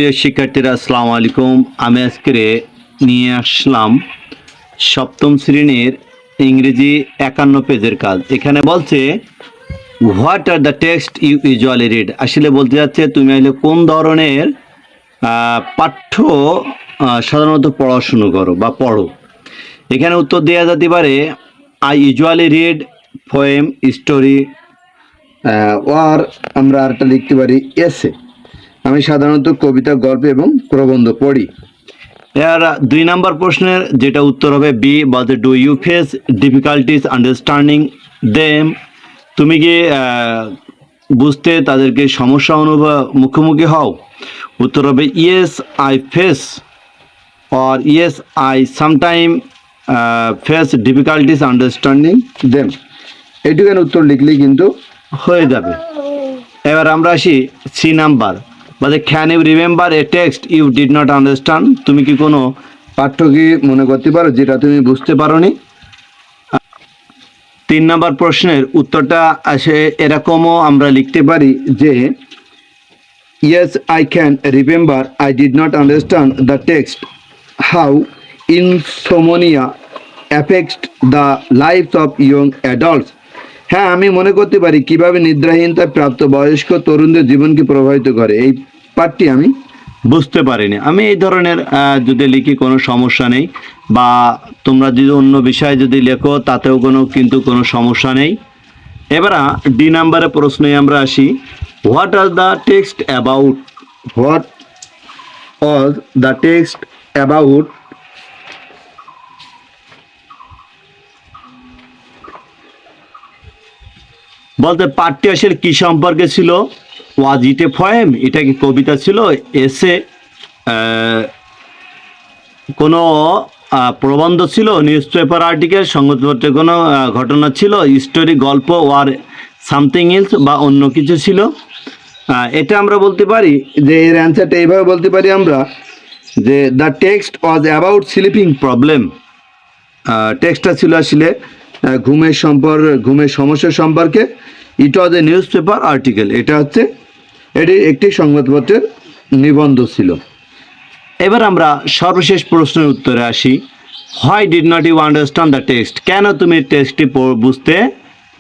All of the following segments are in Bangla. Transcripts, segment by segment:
প্রিয় শিক্ষার্থীরা আসসালামু আলাইকুম। আমি আজকে নিয়ে আসলাম সপ্তম শ্রেণীর ইংরেজি 51 পেজের কাজ। এখানে বলছে what are the text you usually read. আসলে বলতে যাচ্ছে তুমি আসলে কোন ধরনের পাঠ্য সাধারণত পড়াশুনো করো বা পড়ো। এখানে উত্তর দেওয়া যেতে পারে I usually read poem, story, আর আমরা আরেকটা লিখতে পারি এসে। আমি সাধারণত কবিতা, গল্প এবং প্রবন্ধ পড়ি। এর 2 নম্বর প্রশ্নের যেটা উত্তর হবে বি, বলতে do you face difficulties understanding them. তুমি কি বুঝতে তাদেরকে সমস্যা মুখোমুখি হও? উত্তর হবে yes I face, or yes I sometime face difficulties understanding them. এইটুখানে উত্তর লিখলেই কিন্তু হয়ে যাবে। এবার আমরা আসি সি নাম্বার, বলে can you remember a text you did not understand. তুমি কি কোনো পাঠ্য কি মনে করতে পারো যেটা তুমি বুঝতে পারোনি? 3 নম্বর প্রশ্নের উত্তরটা আসে এরকমও আমরা লিখতে পারি যে yes I can remember I did not understand the text how insomnia affects the life of young adults. হ্যাঁ, আমি মনে করতে পারি কিভাবে নিদ্রাহীনতা প্রাপ্তবয়স্ক তরুণদের জীবনকে প্রভাবিত করে। এই পাঠটি আমি বুঝতে পারিনি। আমি এই ধরনের যদি লিখি কোনো সমস্যা নেই, বা তোমরা যদি অন্য বিষয়ে যদি লেখো তাতেও কোনো সমস্যা নেই। এবার ডি নাম্বারের প্রশ্নে আমরা আসি, what are the text about. What or the text about বলতে পাঠটি আসলে কি সম্পর্কে ছিল? ওয়াজ ইট এ পোয়েম, এটা কি কবিতা ছিল? এসে কোনো প্রবন্ধ ছিল? নিউজ পেপার আর্টিকেল, সংবাদপত্রে কোনো ঘটনা ছিল? স্টোরি, গল্প, ওয়ার সামথিং এলস, বা অন্য কিছু ছিল? এটা আমরা বলতে পারি যে এর অ্যান্সারটা এইভাবে বলতে পারি আমরা যে the text was about sleeping problem. টেক্সটটা ছিল আসলে ঘুমের সমস্যা সম্পর্কে। It was a newspaper article, এটি একটি সংবাদপত্রের নিবন্ধ ছিল। এবার আমরা সর্বশেষ প্রশ্নের উত্তরে আসি, why did not you understand the text. কেন তুমি টেক্সটটি বুঝতে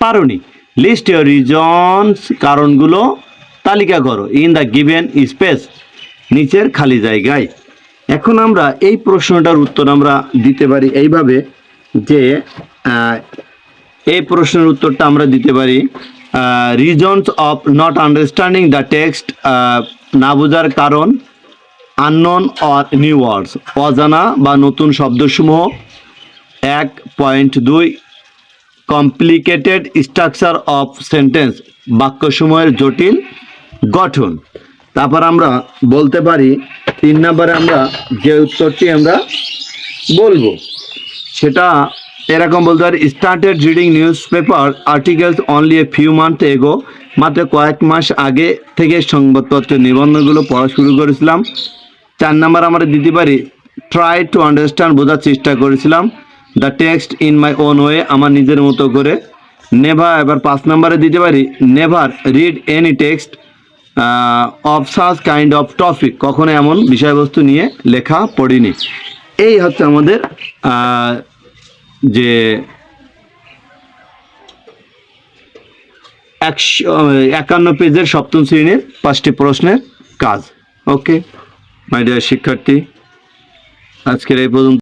পারোনি? লিস্ট ইউর রিজনস, কারণগুলো তালিকা করো ইন দ্য গিভেন স্পেস, নিচের খালি জায়গায়। এখন আমরা এই প্রশ্নটার উত্তর আমরা দিতে পারি এইভাবে যে এই প্রশ্নের উত্তরটা আমরা দিতে পারি reasons of not understanding the text, না বোঝার কারণ, আননোন অর নিউ ওয়ার্ডস, অজানা বা নতুন শব্দসমূহ। 1.2 কমপ্লিকেটেড স্ট্রাকচার অফ সেন্টেন্স, বাক্যসমূহের জটিল গঠন। তারপর আমরা বলতে পারি 3 নম্বরে আমরা যে উত্তরটি আমরা বলবো সেটা এরকম বলতে পারি, started reading news paper articles only a few month এগো। মাত্র কয়েক মাস আগে থেকে সংবাদপত্রের নিবন্ধগুলো পড়া শুরু করেছিলাম। 4 নম্বর আমরা দিতে পারি ট্রাই টু আন্ডারস্ট্যান্ড, বোঝার চেষ্টা করেছিলাম the text in my own way, আমার নিজের মতো করে। নেভার, এবার 5 নম্বরে দিতে পারি never read any text of such kind of topic, কখনো এমন বিষয়বস্তু নিয়ে লেখা পড়িনি। এই হচ্ছে আমাদের যে 51 পেজের সপ্তম শ্রেণীর 5টি প্রশ্নের কাজ। ওকে মাই ডিয়ার শিক্ষার্থী, আজকের এই পর্যন্ত।